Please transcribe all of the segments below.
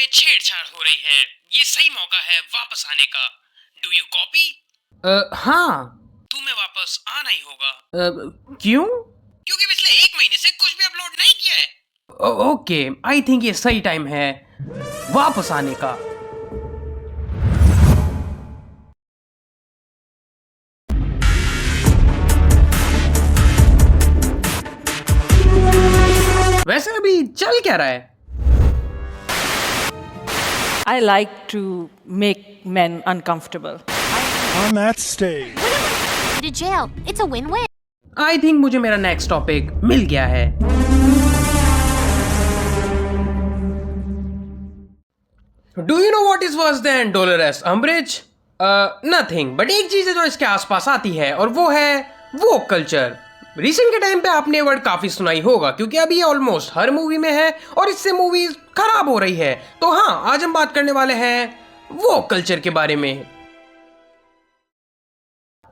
में छेड़छाड़ हो रही है। ये सही मौका है वापस आने का। Do you copy? हाँ। तुम्हें वापस आना ही होगा। क्यों? क्योंकि पिछले 1 महीने से कुछ भी अपलोड नहीं किया है। ओके, आई थिंक ये सही टाइम है वापस आने का। वैसे अभी चल क्या रहा है? I like to make men uncomfortable. On that stage. To jail. It's a win-win. I think मुझे मेरा नेक्स्ट टॉपिक मिल गया है। Do you know what is worse than Dolores अम्ब्रिज? Nothing, but एक चीज है जो इसके आसपास आती है और वो है वोक कल्चर। रिसेंट के टाइम पे आपने ये वर्ड काफी सुनाई होगा क्योंकि अभी ये ऑलमोस्ट हर मूवी में है और इससे मूवीज खराब हो रही है। तो हाँ, आज हम बात करने वाले हैं वोक कल्चर के बारे में।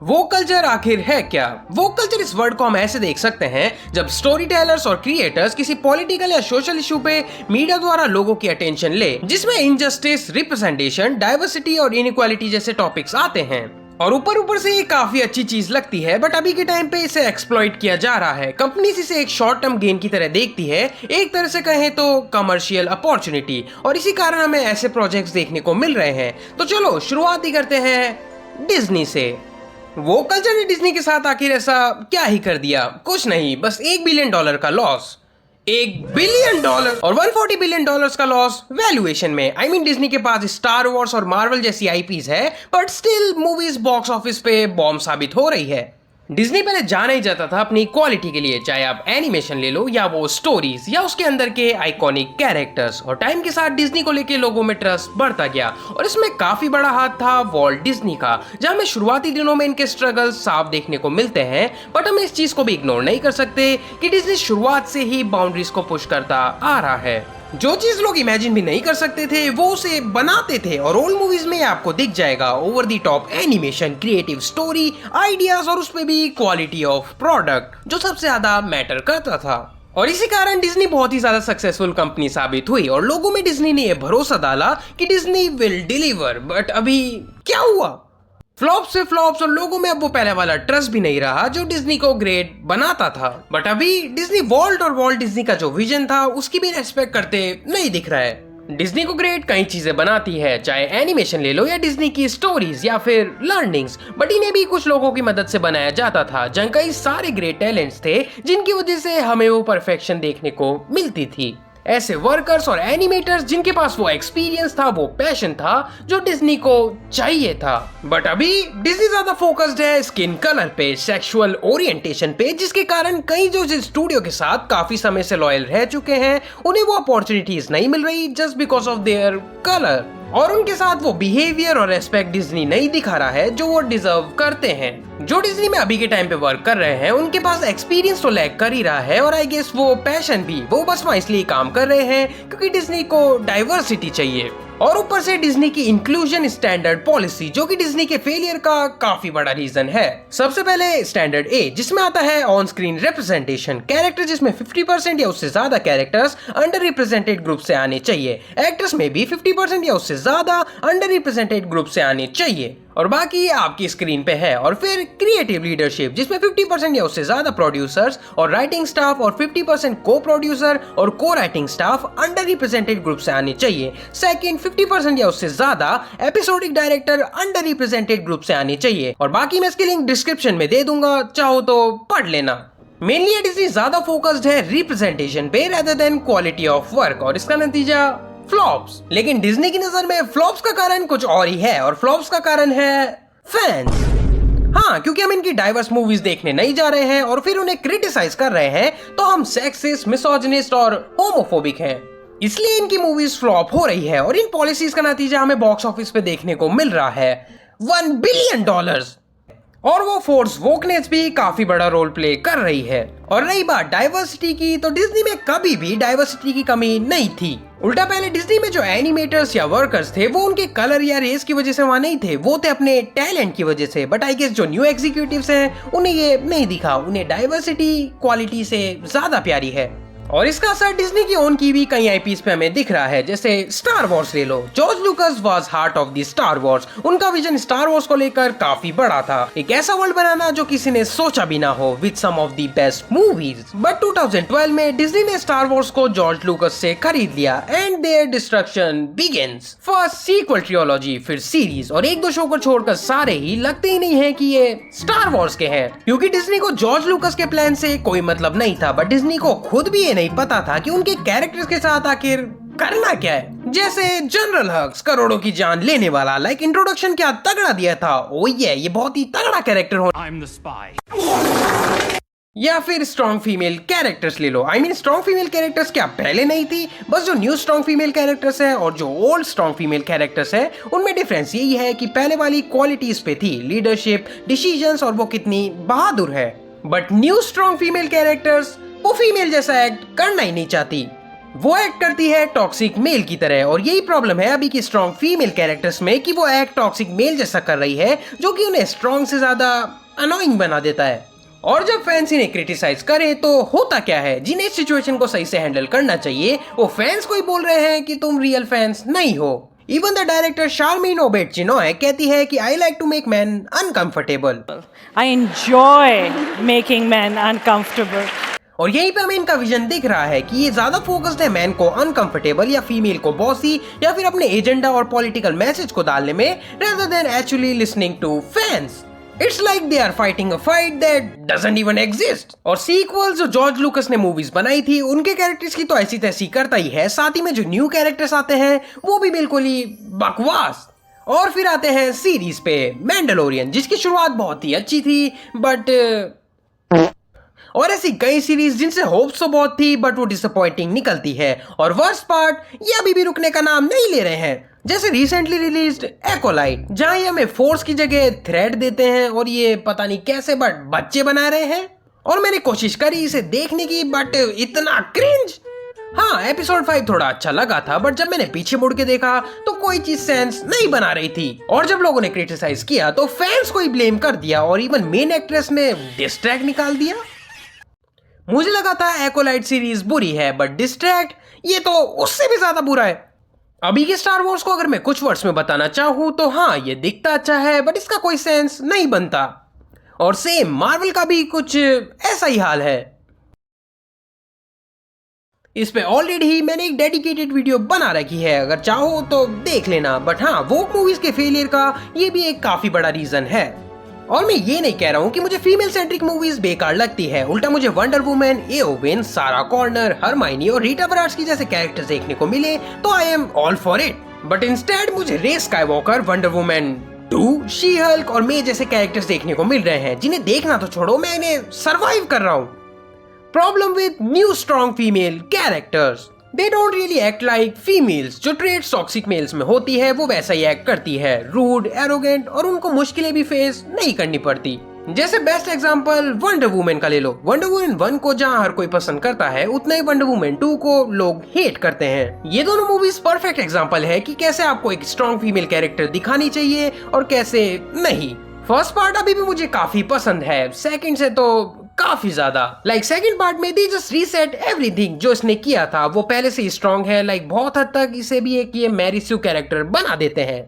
वोक कल्चर आखिर है क्या? वोक कल्चर इस वर्ड को हम ऐसे देख सकते हैं जब स्टोरी टेलर्स और क्रिएटर्स किसी पॉलिटिकल या सोशल इशू पे मीडिया द्वारा लोगों की अटेंशन ले, जिसमें इनजस्टिस, रिप्रेजेंटेशन, डाइवर्सिटी और इनइक्वालिटी जैसे टॉपिक्स आते हैं। और ऊपर से ये काफी अच्छी चीज लगती है, बट अभी के टाइम पे इसे एक्सप्लॉइट किया जा रहा है। कंपनीज इसे एक शॉर्ट टर्म गेन की तरह देखती है, एक तरह से कहें तो कमर्शियल अपॉर्चुनिटी, और इसी कारण हमें ऐसे प्रोजेक्ट्स देखने को मिल रहे हैं। तो चलो शुरुआत ही करते हैं डिज्नी से। वो कल्चर ने डिज्नी के साथ आखिर ऐसा क्या ही कर दिया? कुछ नहीं, बस $1 बिलियन का लॉस। $1 बिलियन और $140 बिलियन का लॉस वैल्यूएशन में। आई मीन डिज्नी के पास स्टार वॉर्स और मार्वल जैसी आईपीज है, but still movies box office पे बॉम्ब साबित हो रही है। डिज्नी पहले जाना ही जाता था अपनी क्वालिटी के लिए, चाहे आप एनिमेशन ले लो या वो स्टोरीज या उसके अंदर के आइकॉनिक कैरेक्टर्स। और टाइम के साथ डिज्नी को लेके लोगों में ट्रस्ट बढ़ता गया और इसमें काफी बड़ा हाथ था वॉल्ट डिज्नी का, जहां हमें शुरुआती दिनों में इनके स्ट्रगल्स साफ देखने को मिलते हैं। बट हम इस चीज को भी इग्नोर नहीं कर सकते कि डिज्नी शुरुआत से ही बाउंड्रीज को पुश करता आ रहा है। जो चीज लोग इमेजिन भी नहीं कर सकते थे वो उसे बनाते थे, और ओल्ड मूवीज में आपको दिख जाएगा over the top animation, creative story, ideas और उसमें भी क्वालिटी ऑफ प्रोडक्ट जो सबसे ज्यादा मैटर करता था। और इसी कारण डिज्नी बहुत ही ज्यादा सक्सेसफुल कंपनी साबित हुई और लोगों में डिज्नी ने यह भरोसा डाला कि डिज्नी विल डिलीवर। बट अभी क्या हुआ? फ्लॉप से फ्लॉप्स, और लोगों में अब वो पहले वाला ट्रस्ट भी नहीं रहा जो डिज्नी को ग्रेट बनाता था। बट अभी डिज्नी वॉल्ट और वॉल्ट डिज्नी का जो विजन था उसकी भी रेस्पेक्ट करते नहीं दिख रहा है। डिज्नी को ग्रेट कई चीजें बनाती है, चाहे एनिमेशन ले लो या डिज्नी की स्टोरीज या फिर लर्निंग्स, बट इन्हें भी कुछ लोगों की मदद से बनाया जाता था, जहाँ कई सारे ग्रेट टैलेंट्स थे जिनकी वजह से हमें वो परफेक्शन देखने को मिलती थी। ऐसे वर्कर्स और एनिमेटर्स जिनके पास वो एक्सपीरियंस था, वो पैशन था जो डिज्नी को चाहिए था। बट अभी डिज्नी ज्यादा फोकस्ड है स्किन कलर पे, सेक्सुअल ओरिएंटेशन पे, जिसके कारण कई जो स्टूडियो के साथ काफी समय से लॉयल रह चुके हैं उन्हें वो अपॉर्चुनिटीज नहीं मिल रही just because of their colour, और उनके साथ वो बिहेवियर और रेस्पेक्ट डिज्नी नहीं दिखा रहा है जो वो डिजर्व करते हैं। जो डिज्नी में अभी के टाइम पे वर्क कर रहे हैं उनके पास एक्सपीरियंस तो लैक कर ही रहा है, और आई गेस वो पैशन भी, वो बस वहाँ इसलिए काम कर रहे हैं क्योंकि डिज्नी को डाइवर्सिटी चाहिए, और ऊपर से डिज्नी की इंक्लूजन स्टैंडर्ड पॉलिसी जो कि डिज्नी के फेलियर का काफी बड़ा रीजन है। सबसे पहले स्टैंडर्ड ए, जिसमें आता है ऑन स्क्रीन रिप्रेजेंटेशन, कैरेक्टर जिसमें 50% या उससे ज्यादा कैरेक्टर्स अंडर रिप्रेजेंटेड ग्रुप से आने चाहिए, एक्टर्स में भी 50% या उससे ज्यादा अंडर रिप्रेजेंटेड ग्रुप से आने चाहिए, और बाकी आपकी स्क्रीन पे है। और फिर क्रिएटिव लीडरशिप, जिसमें 50% या उससे ज्यादा प्रोड्यूसर्स और राइटिंग स्टाफ और 50% को प्रोड्यूसर और को writing staff under represented group से आने चाहिए। सेकंड, 50% या उससे ज्यादा episodic director under represented group से आने चाहिए, और बाकी मैं इसकी लिंक डिस्क्रिप्शन में दे दूंगा, चाहो तो पढ़ लेना। मेनली डिज्नी ज्यादा फोकस्ड है रिप्रेजेंटेशन पे rather than quality of work, और इसका नतीजा फ्लॉप्स। लेकिन डिज्नी की नजर में फ्लॉप्स का कारण कुछ और ही है, और फ्लॉप्स का कारण है फैंस। हाँ, क्योंकि हम इनकी डाइवर्स मूवीज देखने नहीं जा रहे हैं और फिर उन्हें क्रिटिसाइज कर रहे हैं तो हम सेक्सिस्ट, मिसोजिनिस्ट और होमोफोबिक हैं, इसलिए इनकी मूवीज फ्लॉप हो रही है, और इन पॉलिसीज का नतीजा हमें बॉक्स ऑफिस पे देखने को मिल रहा है $1 बिलियन। और वो फोर्स वोकनेस भी काफी बड़ा रोल प्ले कर रही है। और रही बात डाइवर्सिटी की, तो डिज्नी में कभी भी डाइवर्सिटी की कमी नहीं थी। उल्टा पहले डिज्नी में जो एनिमेटर्स या वर्कर्स थे वो उनके कलर या रेस की वजह से वहां नहीं थे, वो थे अपने टैलेंट की वजह से। बट आई गेस जो न्यू एग्जीक्यूटिव्स हैं उन्हें ये नहीं दिखा, उन्हें डाइवर्सिटी क्वालिटी से ज्यादा प्यारी है। और इसका असर डिज्नी की ओन की भी कई आईपीज पे हमें दिख रहा है, जैसे स्टार वॉर्स ले लो। George Lucas was heart of the Star Wars. उनका विजन स्टार वॉर्स को लेकर काफी बड़ा था, एक ऐसा वर्ल्ड बनाना जो किसी ने सोचा भी ना हो, with some of the best movies. But 2012 में डिज्नी ने स्टार वॉर्स को जॉर्ज लुकास से खरीद लिया and there destruction begins. First sequel trilogy, फिर सीरीज, और एक दो शो को छोड़कर सारे ही लगते ही नहीं है कि ये स्टार वॉर्स के हैं, क्योंकि डिज्नी को जॉर्ज लुकास के प्लान से कोई मतलब नहीं था। बट डिज्नी को खुद भी ये नहीं पता था कि उनके कैरेक्टर्स के साथ आखिर करना क्या है। जैसे जनरल हक्स, करोड़ों की जान लेने वाला, लाइक इंट्रोडक्शन क्या तगड़ा दिया था। ओ ये बहुत ही तगड़ा कैरेक्टर हो। I'm the spy. या फिर स्ट्रॉन्ग फीमेल कैरेक्टर्स ले लो। स्ट्रॉन्ग फीमेल कैरेक्टर्स क्या पहले नहीं थी? बस जो न्यू स्ट्रॉन्ग फीमेल कैरेक्टर्स है और जो ओल्ड स्ट्रॉन्ग फीमेल कैरेक्टर्स है, उनमें डिफरेंस यही है कि पहले वाली क्वालिटीज पे थी, लीडरशिप, डिसीजंस, और वो कितनी बहादुर है। But new strong female characters वो फीमेल जैसा एक्ट करना ही नहीं चाहती, वो एक्ट करती है टॉक्सिक मेल की तरह। और यही प्रॉब्लम है अभी की स्ट्रॉन्ग फीमेल कैरेक्टर्स में कि वो एक्ट टॉक्सिक मेल जैसा कर रही है, जो कि उन्हें स्ट्रॉन्ग से ज्यादा अनोइंग बना देता है। और जब फैंस इन्हें क्रिटिसाइज करे तो होता क्या है, जिन्हें इस सिचुएशन को सही से हैंडल करना चाहिए वो फैंस को ही बोल रहे हैं कि तुम रियल फैंस नहीं हो। Even the director Sharmeen Obaid Chinoy कहती है कि I like to make man uncomfortable. I enjoy making men uncomfortable. और यहीं पे हमें इनका विजन दिख रहा है कि ये ज्यादा फोकस्ड है मैन को अनकंफर्टेबल या फीमेल को बॉसी या फिर अपने एजेंडा और पॉलिटिकल मैसेज को डालने में, rather than actually listening to fans. It's like they are fighting a fight that doesn't even exist. और सीक्वल्स जो जॉर्ज लुकास ने मूवीज बनाई थी, उनके कैरेक्टर्स की तो ऐसी तैसी करता ही है, साथ ही में जो न्यू कैरेक्टर्स आते हैं वो भी बिल्कुल ही बकवास। और फिर आते हैं सीरीज पे, मैंडलोरियन, जिसकी शुरुआत बहुत ही अच्छी थी, बट और ऐसी कई सीरीज जिनसे होप्स तो बहुत थी बट वो डिसअपॉइंटिंग निकलती है। और वर्स्ट पार्ट, ये अभी भी रुकने का नाम नहीं ले रहे हैं। जैसे रिसेंटली रिलीज्ड एकोलाइट, जहां ये हमें फोर्स की जगह थ्रेड देते हैं और ये पता नहीं कैसे बट बच्चे बना रहे हैं। और मैंने कोशिश करी इसे देखने की, बट इतना क्रिंज। हाँ, एपिसोड 5 थोड़ा अच्छा लगा था, बट जब मैंने पीछे मुड़ के देखा तो कोई चीज सेंस नहीं बना रही थी। और जब लोगों ने क्रिटिसाइज किया तो फैंस को ही ब्लेम कर दिया और इवन मेन एक्ट्रेस ने डिस्ट्रैक्ट निकाल दिया। मुझे लगा था एकोलाइट सीरीज बुरी है, बट डिस्ट्रैक्ट ये तो उससे भी ज्यादा बुरा है। अभी के स्टार वॉर्स को अगर मैं कुछ वर्ड्स में बताना चाहूं तो हाँ, ये दिखता अच्छा है बट इसका कोई सेंस नहीं बनता। और सेम मार्वल का भी कुछ ऐसा ही हाल है। इस पे ऑलरेडी मैंने एक डेडिकेटेड वीडियो बना रखी है, अगर चाहो तो देख लेना। बट हाँ, वो मूवीज के फेलियर का ये भी एक काफी बड़ा रीजन है। और मैं ये नहीं कह रहा हूँ कि मुझे फीमेल सेंट्रिक मूवीज बेकार लगती है, उल्टा मुझे वंडर वुमन, एओविन, सारा कॉर्नर, हरमाइनी और रीटा बराट्स जैसे कैरेक्टर्स देखने को मिले तो I am all for it. But instead मुझे रे Skywalker, wonder woman 2, she Hulk और मे जैसे कैरेक्टर्स देखने को मिल रहे हैं, जिन्हें देखना तो छोड़ो, मैं इन्हें सर्वाइव कर रहा हूँ। Problem with new strong female characters, they don't really act like females. जो ट्रेड्स टॉक्सिक मेल्स में होती है वो वैसा ही एक्ट करती है, रूड, एरोगेंट, और उनको मुश्किलें भी फेस नहीं करनी पड़ती। जैसे बेस्ट एग्जांपल वंडर वुमन का ले लो। वंडर वुमन 1 को जहां हर कोई पसंद करता है, उतना ही वंडर वुमन 2 को लोग हेट करते हैं। ये दोनों मूवीज परफेक्ट एग्जांपल है कि कैसे आपको एक स्ट्रॉन्ग फीमेल कैरेक्टर दिखानी चाहिए और कैसे नहीं। फर्स्ट पार्ट अभी भी मुझे काफी पसंद है, सेकंड से तो काफी ज्यादा। लाइक सेकंड पार्ट में दे जस्ट रीसेट एवरीथिंग। जो इसने किया था वो पहले से स्ट्रॉन्ग है, लाइक बहुत हद तक इसे भी एक ये मैरी स्यू कैरेक्टर बना देते हैं।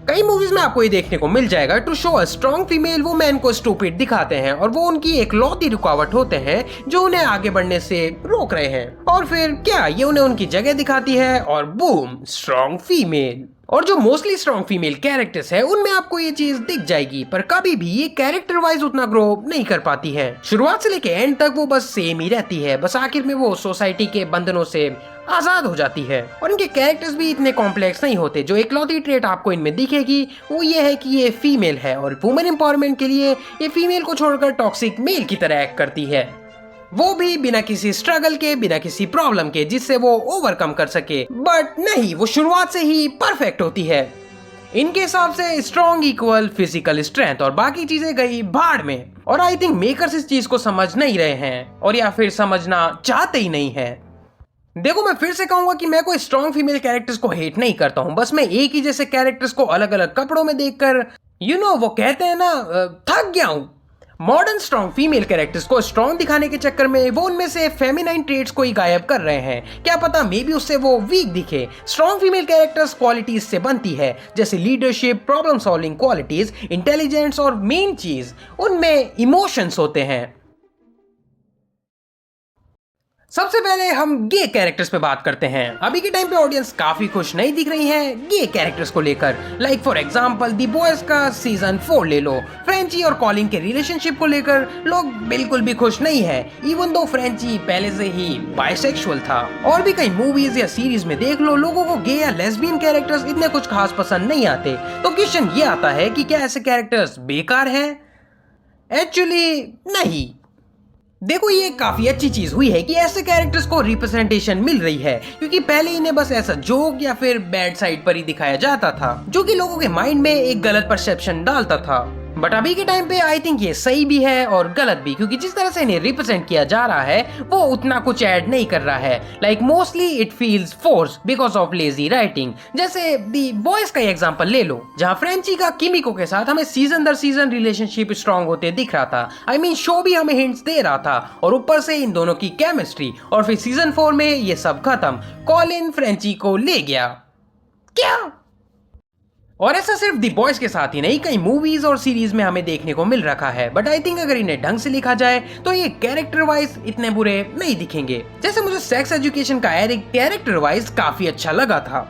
कई मूवीज में आपको ये देखने को मिल जाएगा, to show a strong female वो मैन को स्टूपिड दिखाते हैं और वो उनकी एक लौती रुकावट होते हैं जो उन्हें आगे बढ़ने से रोक रहे हैं। और फिर क्या ये उन्हें उनकी जगह दिखाती है और बूम, स्ट्रॉन्ग फीमेल। और जो मोस्टली स्ट्रॉन्ग फीमेल कैरेक्टर्स है उनमें आपको ये चीज दिख जाएगी, पर कभी भी ये कैरेक्टर वाइज उतना ग्रो नहीं कर पाती है। शुरुआत से लेके एंड तक वो बस सेम ही रहती है, बस आखिर में वो सोसाइटी के बंधनों से आजाद हो जाती है। और इनके कैरेक्टर्स भी इतने कॉम्प्लेक्स नहीं होते। जो इकलौती ट्रेट आपको इनमें दिखेगी वो ये है कि ये फीमेल है और वुमेन एम्पावरमेंट के लिए ये फीमेल को छोड़कर टॉक्सिक मेल की तरह एक्ट करती है, वो भी बिना किसी स्ट्रगल के, बिना किसी प्रॉब्लम के जिससे वो ओवरकम कर सके। बट नहीं, वो शुरुआत से ही परफेक्ट होती है। इनके हिसाब से स्ट्रॉन्ग इक्वल फिजिकल स्ट्रेंथ और बाकी चीजें गई भाड़ में। और आई थिंक मेकर्स इस चीज को समझ नहीं रहे हैं, और या फिर समझना चाहते ही नहीं है। देखो, मैं फिर से कहूंगा कि मैं कोई स्ट्रॉन्ग फीमेल कैरेक्टर्स को हेट नहीं करता हूं, बस मैं एक ही जैसे कैरेक्टर्स को अलग अलग कपड़ों में देखकर वो कहते हैं ना, थक गया हूं। मॉडर्न स्ट्रॉन्ग फीमेल कैरेक्टर्स को स्ट्रॉन्ग दिखाने के चक्कर में वो उनमें से फेमिनाइन ट्रेट्स को ही गायब कर रहे हैं। क्या पता मे बी उससे वो वीक दिखे। स्ट्रॉन्ग फीमेल कैरेक्टर्स क्वालिटीज से बनती है, जैसे leadership, problem solving qualities, intelligence और मेन चीज उनमें इमोशंस होते हैं। सबसे पहले हम गे कैरेक्टर्स पे बात करते हैं। अभी के टाइम पे ऑडियंस काफी खुश नहीं दिख रही है गे कैरेक्टर्स को लेकर। Like for example the boys का सीजन 4 ले लो। फ्रेंची और कॉलिन के रिलेशनशिप को लेकर लोग बिल्कुल भी खुश नहीं है, इवन दो फ्रेंची पहले से ही बाइसेक्सुअल था। और भी कई मूवीज या सीरीज में देख लो, लोगों को गे या लेस्बियन कैरेक्टर्स इतने कुछ खास पसंद नहीं आते। तो क्वेश्चन ये आता है कि क्या ऐसे कैरेक्टर्स बेकार हैं? एक्चुअली नहीं। देखो, ये काफी अच्छी चीज हुई है कि ऐसे कैरेक्टर्स को रिप्रेजेंटेशन मिल रही है, क्योंकि पहले इन्हें बस ऐसा जोक या फिर बैड साइड पर ही दिखाया जाता था, जो कि लोगों के माइंड में एक गलत परसेप्शन डालता था। बट अभी के टाइम पे आई थिंक ये सही भी है और गलत भी, क्योंकि जिस तरह से इन्हें रिप्रेजेंट किया जा रहा है वो उतना कुछ ऐड नहीं कर रहा है। Like mostly it feels force because of lazy writing. जैसे दी बॉयज का एग्जांपल ले लो, जहां फ्रेंची का किमिको के साथ हमें सीजन दर सीजन रिलेशनशिप स्ट्रॉन्ग होते दिख रहा था। आई मीन शो भी हमें हिंट्स दे रहा था, और ऊपर से इन दोनों की केमिस्ट्री। और फिर सीजन 4 में ये सब खत्म, कॉलिन फ्रेंची को ले गया। क्या? और ऐसा सिर्फ दी बॉयज के साथ ही नहीं, कई मूवीज और सीरीज में हमें देखने को मिल रखा है। बट आई थिंक अगर इन्हें ढंग से लिखा जाए तो ये कैरेक्टर वाइज इतने बुरे नहीं दिखेंगे। जैसे मुझे सेक्स एजुकेशन का एरिक कैरेक्टर वाइज काफी अच्छा लगा था,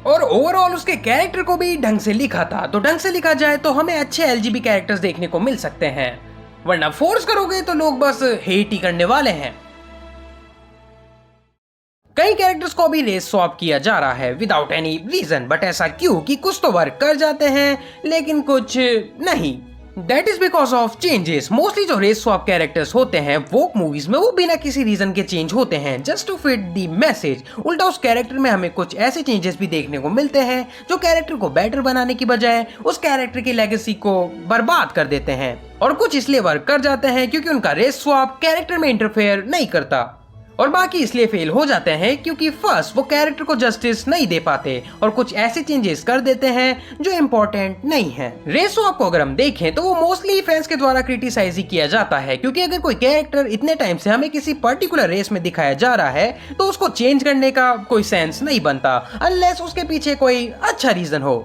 और ओवरऑल उसके कैरेक्टर को भी ढंग से लिखा था। तो ढंग से लिखा जाए तो हमें अच्छे एलजीबी कैरेक्टर्स देखने को मिल सकते हैं, वरना फोर्स करोगे तो लोग बस हेट ही करने वाले हैं। कई कैरेक्टर्स को भी रेस स्वैप किया जा रहा है विदाउट एनी रीजन। बट ऐसा क्यों कि कुछ तो वर्क कर जाते हैं लेकिन कुछ नहीं। That is because of changes. Mostly जो रेस स्वैप कैरेक्टर्स होते हैं वोक मूवीज में, वो बिना किसी रीजन के चेंज होते हैं, just to fit the message. उल्टा उस कैरेक्टर में हमें कुछ ऐसे चेंजेस भी देखने को मिलते हैं जो कैरेक्टर को बेटर बनाने की बजाय उस कैरेक्टर की लेगेसी को बर्बाद कर देते हैं। और कुछ इसलिए वर्क कर जाते हैं क्योंकि उनका रेस स्वैप कैरेक्टर में इंटरफेयर नहीं करता, और बाकी इसलिए फेल हो जाते हैं क्योंकि फर्स्ट वो कैरेक्टर को जस्टिस नहीं दे पाते और कुछ ऐसे चेंजेस कर देते हैं जो इम्पोर्टेंट नहीं है। रेस स्वैप को अगर हम देखें तो वो मोस्टली फैंस के द्वारा क्रिटिसाइज ही किया जाता है, क्योंकि अगर कोई कैरेक्टर इतने टाइम से हमें किसी पर्टिकुलर रेस में दिखाया जा रहा है तो उसको चेंज करने का कोई सेंस नहीं बनता, अनलेस उसके पीछे कोई अच्छा रीजन हो।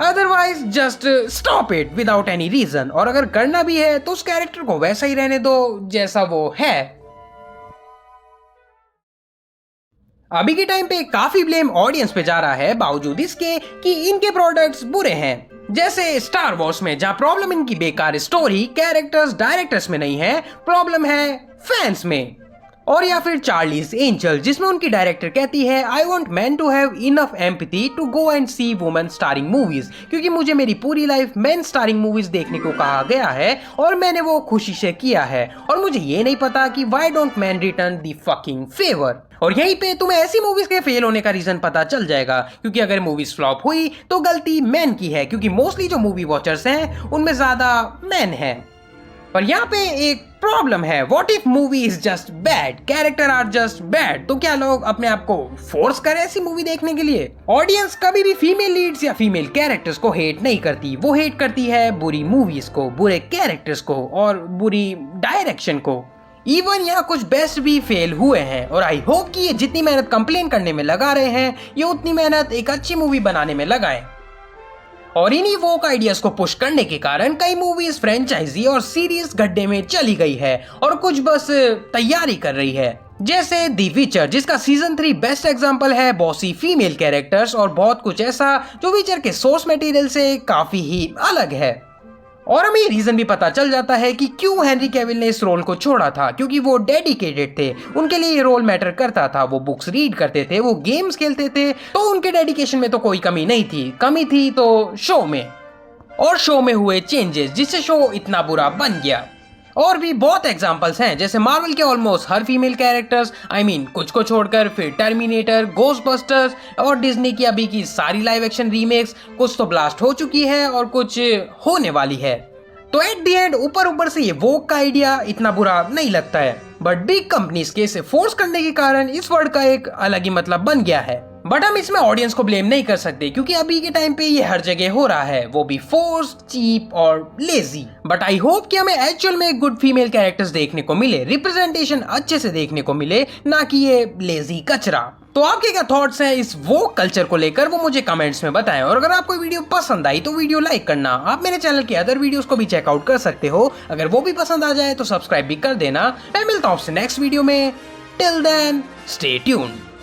Otherwise just stop it without any reason. और अगर करना भी है तो उस कैरेक्टर को वैसा ही रहने दो जैसा वो है। अभी के टाइम पे काफी ब्लेम ऑडियंस पे जा रहा है, बावजूद इसके कि इनके प्रोडक्ट्स बुरे हैं। जैसे स्टार वॉर्स में, जहां प्रॉब्लम इनकी बेकार स्टोरी, कैरेक्टर्स, डायरेक्टर्स में नहीं है, प्रॉब्लम है फैंस में। और या फिर चार्लीज एंजल, जिसमें उनकी डायरेक्टर कहती है I want man to have enough empathy to go and see women starring movies, क्योंकि मुझे मेरी पूरी लाइफ मेन स्टारिंग मूवीज देखने को कहा गया है और मैंने वो खुशी से किया है, और मुझे ये नहीं पता कि why don't man return the fucking favour. और यहीं पे तुम्हें ऐसी मूवीज के फेल होने का रीजन पता चल जाएगा, क्योंकि अगर मूवीज फ्लॉप हुई तो गलती मैन की है, क्योंकि मोस्टली जो मूवी वॉचर्स हैं उनमें ज्यादा मैन है। पर यहाँ पे एक प्रॉब्लम है, what if movie is just bad, character are just bad, तो क्या लोग अपने आप को फोर्स करें ऐसी मूवी देखने के लिए? ऑडियंस कभी भी फीमेल लीड्स या फीमेल कैरेक्टर्स को हेट नहीं करती, वो हेट करती है बुरी मूवीज को, बुरे कैरेक्टर्स को और बुरी डायरेक्शन को। इवन यहाँ कुछ बेस्ट भी फेल हुए हैं, और आई होप कि ये जितनी मेहनत कंप्लेन करने में लगा रहे हैं ये उतनी मेहनत एक अच्छी मूवी बनाने में लगाएं। और इन्हीं वोक आइडियाज को पुश करने के कारण कई मूवीज, फ्रेंचाइजी और सीरीज गड्ढे में चली गई है और कुछ बस तैयारी कर रही है। जैसे द विचर, जिसका सीजन 3 बेस्ट एग्जांपल है बॉसी फीमेल कैरेक्टर्स और बहुत कुछ ऐसा जो विचर के सोर्स मटेरियल से काफी ही अलग है। और हमें ये रीजन भी पता चल जाता है कि क्यों हेनरी कैविल ने इस रोल को छोड़ा था, क्योंकि वो डेडिकेटेड थे, उनके लिए ये रोल मैटर करता था। वो बुक्स रीड करते थे, वो गेम्स खेलते थे, तो उनके डेडिकेशन में तो कोई कमी नहीं थी। कमी थी तो शो में, और शो में हुए चेंजेस जिससे शो इतना बुरा बन गया। और भी बहुत एग्जांपल्स हैं, जैसे मार्वल के almost her female characters, I mean कुछ को छोड़कर, फिर टर्मिनेटर, घोस्टबस्टर्स और डिज्नी की अभी की सारी लाइव एक्शन रीमेक्स, कुछ तो ब्लास्ट हो चुकी है और कुछ होने वाली है। तो एट द एंड ऊपर से ये वोक का आइडिया इतना बुरा नहीं लगता है, बट बिग कंपनीज के इसे फोर्स करने के कारण इस वर्ड का एक अलग ही मतलब बन गया है। बट हम इसमें ऑडियंस को ब्लेम नहीं कर सकते क्योंकि अभी के टाइम पे ये हर जगह हो रहा है, वो भी फोर्स्ड, चीप और लेजी। बट आई होप कि हमें एक्चुअल में गुड फीमेल कैरेक्टर्स देखने को मिले, रिप्रेजेंटेशन अच्छे से देखने को मिले, ना कि ये लेजी कचरा। तो आपके क्या थॉट्स हैं इस वो कल्चर को लेकर, वो मुझे कमेंट्स में बताएं। और अगर आपको वीडियो पसंद आई तो वीडियो लाइक करना। आप मेरे चैनल के अदर वीडियोस को भी चेकआउट कर सकते हो, अगर वो भी पसंद आ जाए तो सब्सक्राइब भी कर देना। मैं मिलता हूं आपसे नेक्स्ट वीडियो में। Till then stay tuned.